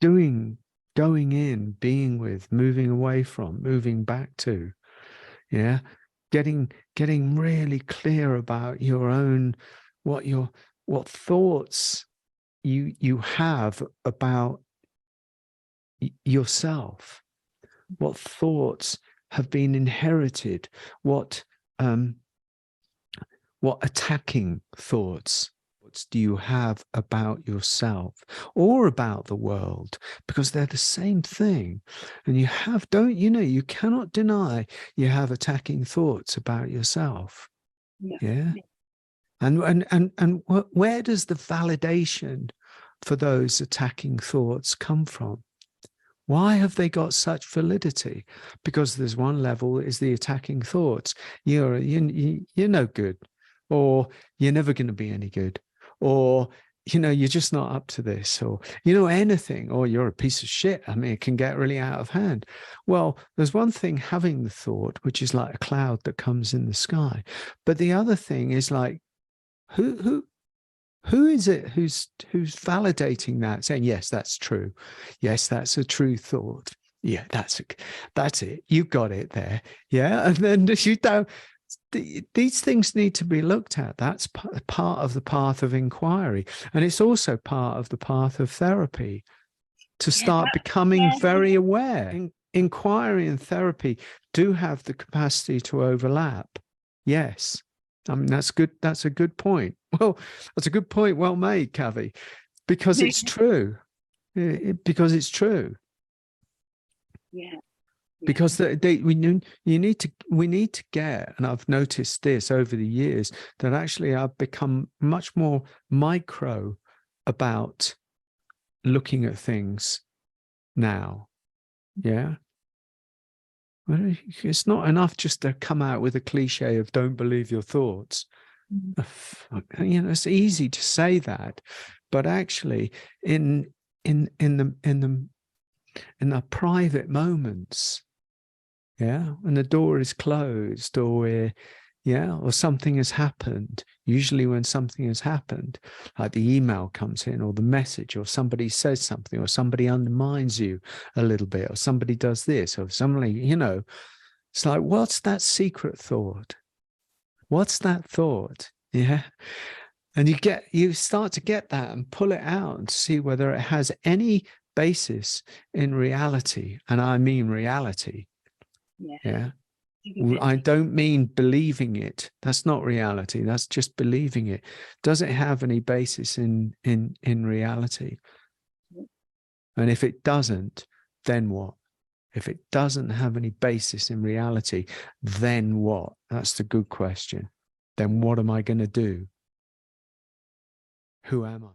doing, going in, being with, moving away from, moving back to, yeah, getting really clear about your own, what thoughts you have about yourself, what thoughts have been inherited, what attacking thoughts do you have about yourself or about the world, because they're the same thing. And you have, don't you know, you cannot deny you have attacking thoughts about yourself. Yeah. And where does the validation for those attacking thoughts come from? Why have they got such validity? Because there's one level is the attacking thoughts. You're no good, or you're never going to be any good, or you're just not up to this, or anything, or you're a piece of shit. I mean, it can get really out of hand. Well, there's one thing having the thought, which is like a cloud that comes in the sky, but the other thing is like, who is it who's validating that, saying, yes, that's true. Yes, that's a true thought. Yeah, that's it. You got it there. Yeah. And then you don't, these things need to be looked at. That's part of the path of inquiry. And it's also part of the path of therapy, to start becoming very aware. Inquiry and therapy do have the capacity to overlap. Yes. I mean, that's good. That's a good point. Well, that's a good point. Well made, Kavi, because it's true. Because it's true. Yeah. Because we need to get, and I've noticed this over the years, that actually I've become much more micro about looking at things now. Yeah. It's not enough just to come out with a cliche of don't believe your thoughts. It's easy to say that, but actually in the private moments, yeah, when the door is closed, or or something has happened, usually when something has happened, like the email comes in, or the message, or somebody says something, or somebody undermines you a little bit, or somebody does this, or somebody, it's like, what's that secret thought? What's that thought? Yeah. And you start to get that and pull it out and see whether it has any basis in reality. And I mean reality. Yeah. I don't mean believing it. That's not reality. That's just believing it. Does it have any basis in reality? And if it doesn't, then what? If it doesn't have any basis in reality, then what? That's the good question. Then what am I going to do? Who am I?